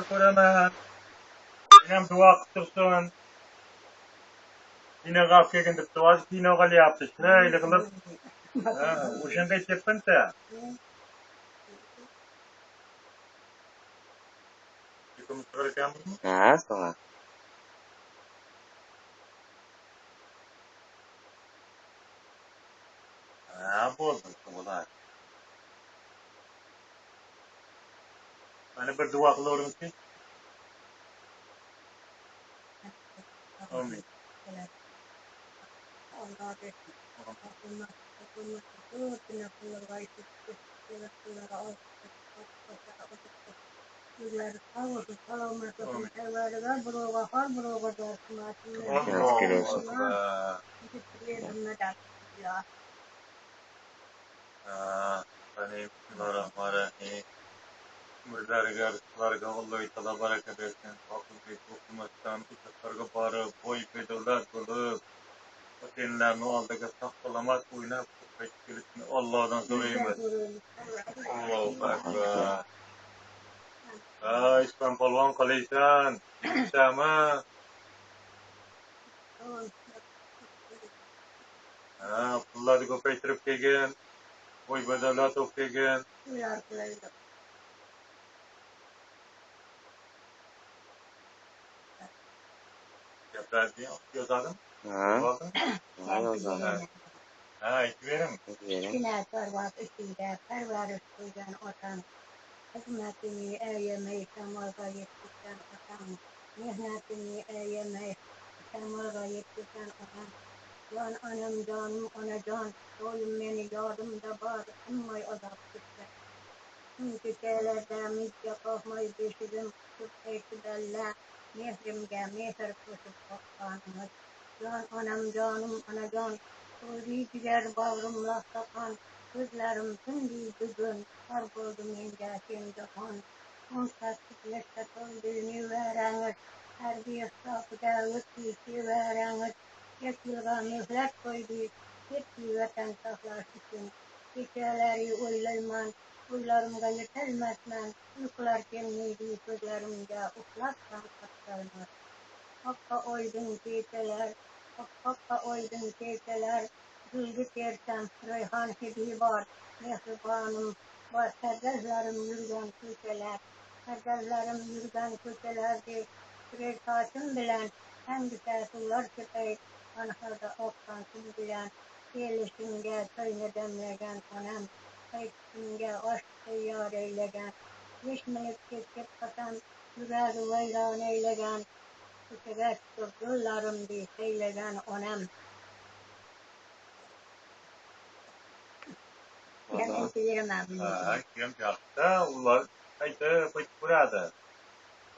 Şunu koraman. Yinem dua kıtırsun. Yine gaf kegen dip duaz yine gal yaptı. Şöyle kılıp. Uşanda içeppen de. Yıkımı sıkırken mi? Sonra. Bozdu bu da. Hani bir dua kılıyorum ki. Amin. Bismillahirrahmanirrahim. Müzergarlarga Allahu Teala baraka versin. Fakir okumaktan uçaklarga barı boy bedolar bulup otellerini aldığı saklamak oynap kutlayışını Allah'dan sorayım. Allahu Ekber. İslam Palvan Kaleysan. Sama. Pulları köpeytirip kegen. Boy bedolar top kegen. Yapar diye yazalım. Yazalım. İçverim. Hizmetini eyyeme şemaga yetişen otan, mihnetini eyyeme şemaga yetişen otan, can anam canım ona can, doyum beni yardımda bari emmay azap düşse. Çünkü şeylerde midye kalmayı beşirim, tutup eğitiberler, mehrimge mehir koşup bakkanımız. Can anam canım ana can, doyduğu diğer bağrımla sakan, gözlerim tündüğü düzün, kar buldum engelsin cahan.Onsatlık leşet olduğunu vereniz, her bir safıda ötüyüşü vereniz. 2 yılga mühlet koydu, yetki vatan saklaş için. Geceleri uylayman, uylarımda yetelmezmen, uykular gelmeydi gözlerimde, uflatsan katlarmaz. Hakka oydun geceler, hakka oydun geceler, gülgüt yersem reyhan gibi var, mehribanım var, hergezlerim yürüyen köşeler, hergezlerim yürüyen köşelerde, bir saçım bilen, hangi sesler çıkayım, anahada oktan kim bilen, gelişinge köyne demlegen anam, kayıtınge aşk seyyar eylegen, geçmeyip geçip kasan, yüreği veyran eylegen, bu sefer yıllarım bir seylegen onem. Yani entelemem. Kim yaptı? Ular kaydı burada.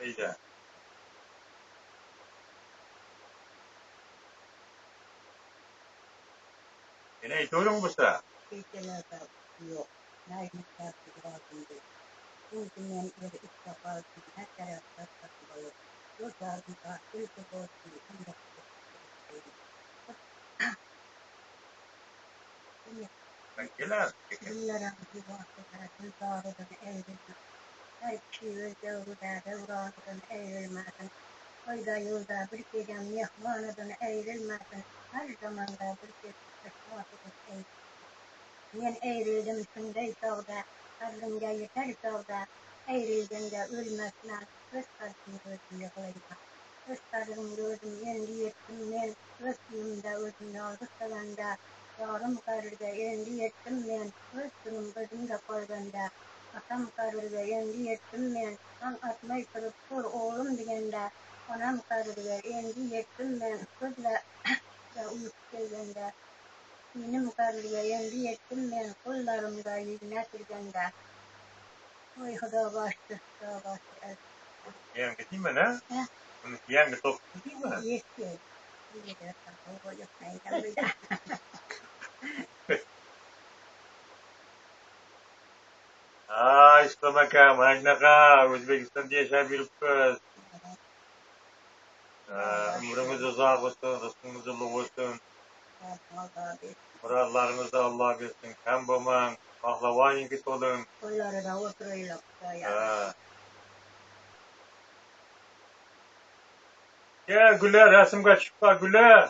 Beyde. Yine eğitiyorum bu sıra. Geceler de yok. Naimlikler bir vardı. Uzunmen bir istifadım. Her tarafta takılıyor. Yurtlarında ilk borcu endek Kankiler. Bunların bir vakıda hüzarıdan eğrilmez. Her kişi devruda devranıdan eğrilmezsin. Ayda yılda bir gecem mehmanıdan eğrilmezsin. Her zamanda bir gecem aşağıdan eğrilmezsin. Men eğrildim şunday çağda, kadrimge yeter çağda, eğrildiğinde ölmezmen, öz kadrim gözüm yıkılayma. Öz kadrim gözüm endi yettim men, öz günümde özüm yalgız kalanda, yarım karırda endi yettim men, öz günüm gözümde koyganda, atam karırda endi yettim men, kan atmay kırıp dur oğlum digende, anam karırda endi yettim men, gözle uyup gelgende, benim karıya endi yettim men, kollarımda yüzüne sürgende. Oy hıda baştı, hıda baştı. Yan gideyim mi ne? Bunu yan gidip gideyim mi? Yetti. Bir de kavga yapmayın bir de. İslamaka, Majnaka, Özbekistan'da yaşayabiliriz. Ömrümüz uzak olsun, rızkımız ulu olsun. Muradlarınızı Allah versin. Hem baman, pahlavan yigit olun. Kolları da oturuyor. Gel Güle resimga çıkma Güle.